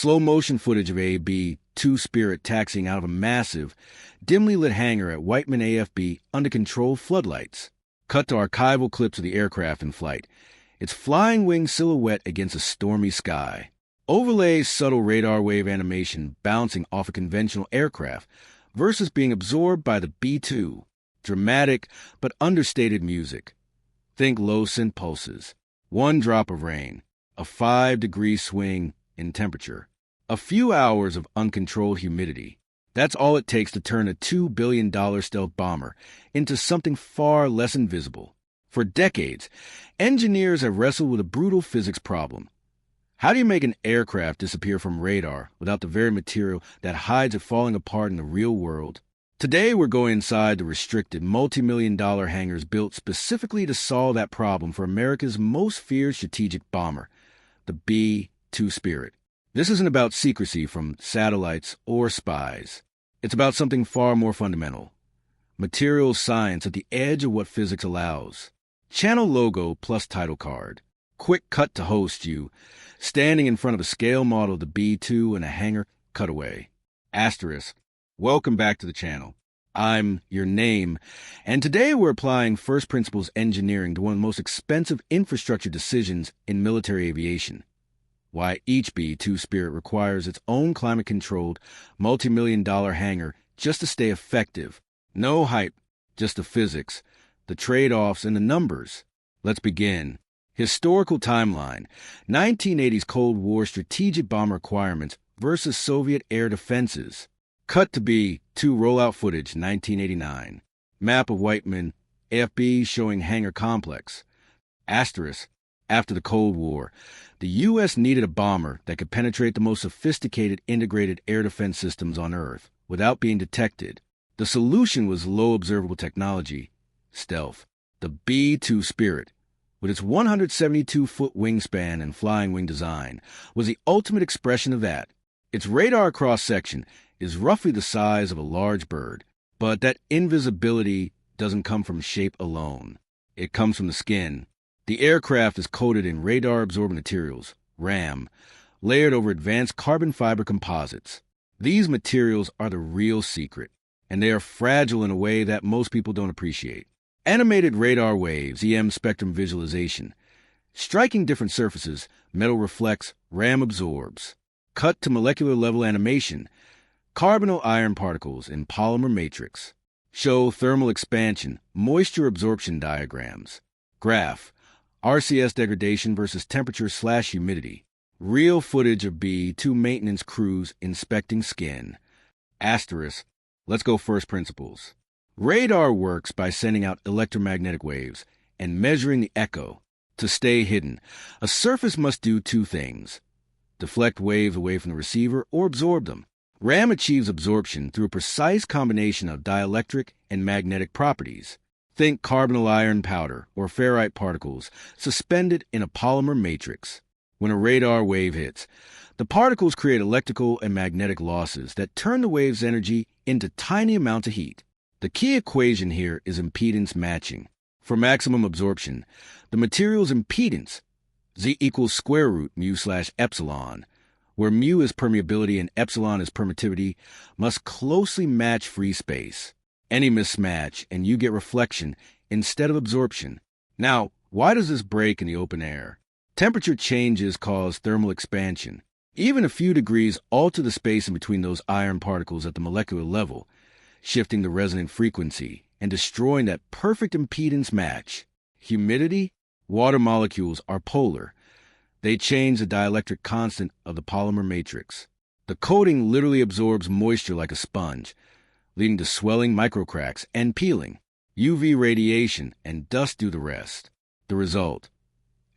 Slow motion footage of a B-2 Spirit taxiing out of a massive, dimly lit hangar at Whiteman AFB under controlled floodlights. Cut to archival clips of the aircraft in flight, its flying wing silhouette against a stormy sky. Overlays subtle radar wave animation bouncing off a conventional aircraft versus being absorbed by the B-2. Dramatic but understated music. Think low synth pulses. One drop of rain. A 5-degree swing in temperature. A few hours of uncontrolled humidity. That's all it takes to turn a $2 billion stealth bomber into something far less invisible. For decades, engineers have wrestled with a brutal physics problem. How do you make an aircraft disappear from radar without the very material that hides it falling apart in the real world? Today, we're going inside the restricted, multi-million-dollar hangars built specifically to solve that problem for America's most feared strategic bomber, the B-2 Spirit. This isn't about secrecy from satellites or spies. It's about something far more fundamental. Material science at the edge of what physics allows. Channel logo plus title card. Quick cut to host you, standing in front of a scale model of the B-2 in a hangar cutaway. Asterisk. Welcome back to the channel. I'm your name, and today we're applying first principles engineering to one of the most expensive infrastructure decisions in military aviation. Why each B-2 Spirit requires its own climate-controlled, multi-million-dollar hangar just to stay effective. No hype, just the physics, the trade-offs, and the numbers. Let's begin. Historical timeline. 1980s Cold War strategic bomb requirements versus Soviet air defenses. Cut to B-2 rollout footage, 1989. Map of Whiteman, AFB showing hangar complex. Asterisk. After the Cold War, the U.S. needed a bomber that could penetrate the most sophisticated integrated air defense systems on Earth without being detected. The solution was low observable technology, stealth. The B-2 Spirit, with its 172-foot wingspan and flying wing design, was the ultimate expression of that. Its radar cross-section is roughly the size of a large bird, but that invisibility doesn't come from shape alone. It comes from the skin. The aircraft is coated in radar-absorbent materials, RAM, layered over advanced carbon fiber composites. These materials are the real secret, and they are fragile in a way that most people don't appreciate. Animated radar waves, EM spectrum visualization. Striking different surfaces, metal reflects, RAM absorbs. Cut to molecular level animation. Carbonyl iron particles in polymer matrix. Show thermal expansion, moisture absorption diagrams. Graph. RCS degradation versus temperature/humidity. Real footage of B-2 maintenance crews inspecting skin. Asterisk. Let's go first principles. Radar works by sending out electromagnetic waves and measuring the echo. To stay hidden, a surface must do two things: deflect waves away from the receiver or absorb them. RAM achieves absorption through a precise combination of dielectric and magnetic properties. Think carbonyl iron powder or ferrite particles suspended in a polymer matrix. When a radar wave hits, the particles create electrical and magnetic losses that turn the wave's energy into tiny amounts of heat. The key equation here is impedance matching. For maximum absorption, the material's impedance, Z equals square root mu/epsilon, where mu is permeability and epsilon is permittivity, must closely match free space. Any mismatch, and you get reflection instead of absorption. Now, why does this break in the open air? Temperature changes cause thermal expansion. Even a few degrees alter the space in between those iron particles at the molecular level, shifting the resonant frequency and destroying that perfect impedance match. Humidity? Water molecules are polar. They change the dielectric constant of the polymer matrix. The coating literally absorbs moisture like a sponge, leading to swelling, microcracks, and peeling. UV radiation and dust do the rest. The result: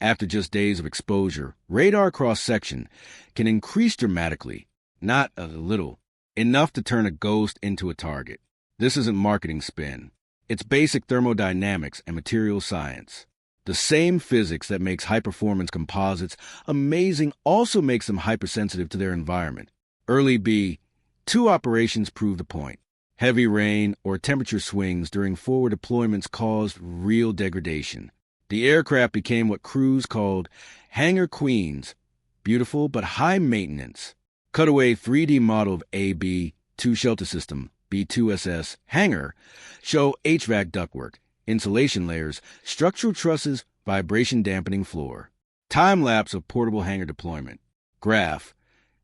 after just days of exposure, radar cross-section can increase dramatically, not a little, enough to turn a ghost into a target. This isn't marketing spin. It's basic thermodynamics and material science. The same physics that makes high-performance composites amazing also makes them hypersensitive to their environment. Early B-2 operations prove the point. Heavy rain or temperature swings during forward deployments caused real degradation. The aircraft became what crews called hangar queens, beautiful but high maintenance. Cutaway 3D model of AB-2 shelter system, B2SS, hangar, show HVAC ductwork, insulation layers, structural trusses, vibration dampening floor. Time-lapse of portable hangar deployment. Graph.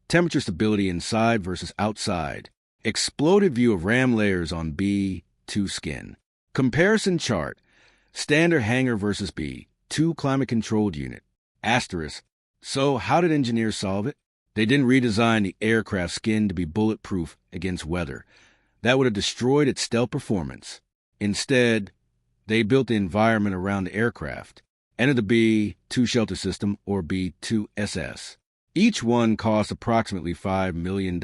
Temperature stability inside versus outside. Exploded view of RAM layers on B2 skin. Comparison chart. Standard hangar versus B2 climate-controlled unit. Asterisk. So how did engineers solve it? They didn't redesign the aircraft skin to be bulletproof against weather. That would have destroyed its stealth performance. Instead, they built the environment around the aircraft. Enter the B2 shelter system, or B2SS. Each one costs approximately $5 million.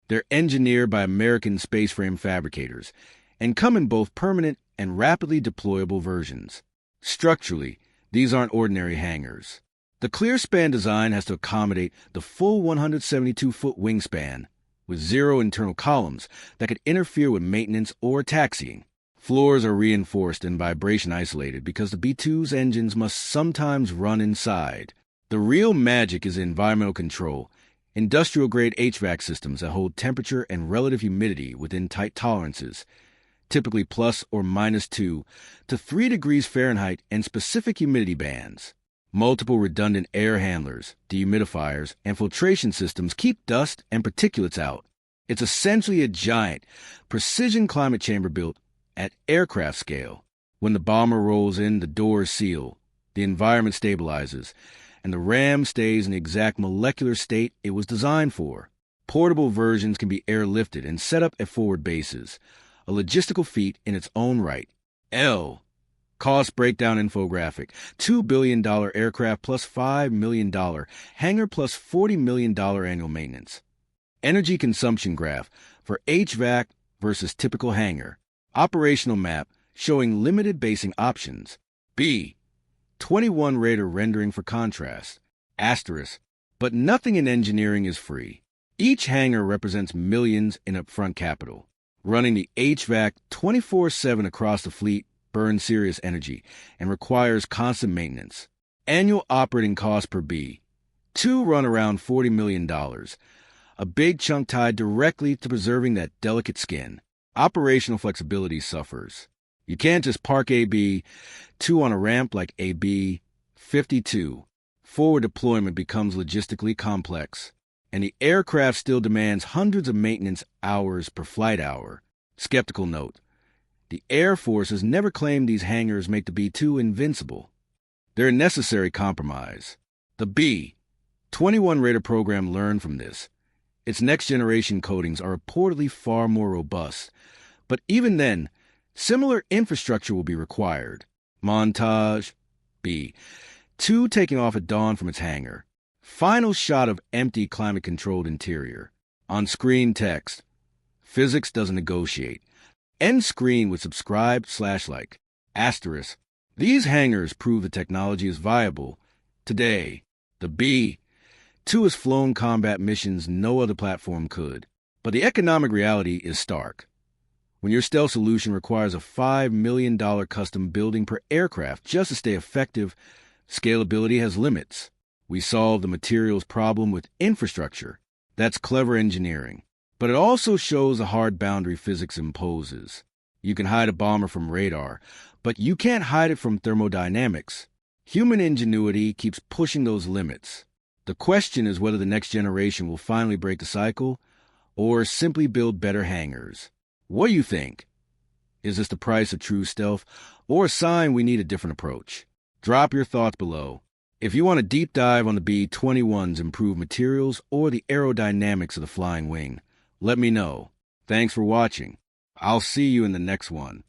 They're engineered by American spaceframe fabricators and come in both permanent and rapidly deployable versions. Structurally, these aren't ordinary hangars. The clear-span design has to accommodate the full 172-foot wingspan with 0 internal columns that could interfere with maintenance or taxiing. Floors are reinforced and vibration-isolated because the B-2's engines must sometimes run inside. The real magic is environmental control, industrial-grade HVAC systems that hold temperature and relative humidity within tight tolerances, typically plus or minus 2 to 3 degrees Fahrenheit, and specific humidity bands. Multiple redundant air handlers, dehumidifiers, and filtration systems keep dust and particulates out. It's essentially a giant, precision climate chamber built at aircraft scale. When the bomber rolls in, the doors seal, the environment stabilizes, and the RAM stays in the exact molecular state it was designed for. Portable versions can be airlifted and set up at forward bases, a logistical feat in its own right. Cost breakdown infographic. $2 billion aircraft plus $5 million hangar plus $40 million annual maintenance. Energy consumption graph for HVAC versus typical hangar. Operational map showing limited basing options. 21 radar rendering for contrast. Asterisk. But nothing in engineering is free. Each hangar represents millions in upfront capital. Running the HVAC 24/7 across the fleet burns serious energy and requires constant maintenance. Annual operating costs per B2 run around $40 million, a big chunk tied directly to preserving that delicate skin. Operational flexibility suffers. You can't just park a B2 on a ramp like a B-52. Forward deployment becomes logistically complex, and the aircraft still demands hundreds of maintenance hours per flight hour. Skeptical note. The Air Force has never claimed these hangars make the B-2 invincible. They're a necessary compromise. The B-21 radar program learned from this. Its next-generation coatings are reportedly far more robust, but even then, similar infrastructure will be required. Montage. B-2 taking off at dawn from its hangar. Final shot of empty climate-controlled interior. On-screen text. Physics doesn't negotiate. End screen with subscribe/like. Asterisk. These hangars prove the technology is viable. Today, the B-2 has flown combat missions no other platform could. But the economic reality is stark. When your stealth solution requires a $5 million custom building per aircraft just to stay effective, scalability has limits. We solve the materials problem with infrastructure. That's clever engineering. But it also shows a hard boundary physics imposes. You can hide a bomber from radar, but you can't hide it from thermodynamics. Human ingenuity keeps pushing those limits. The question is whether the next generation will finally break the cycle or simply build better hangars. What do you think? Is this the price of true stealth or a sign we need a different approach? Drop your thoughts below. If you want a deep dive on the B-21's improved materials or the aerodynamics of the flying wing, let me know. Thanks for watching. I'll see you in the next one.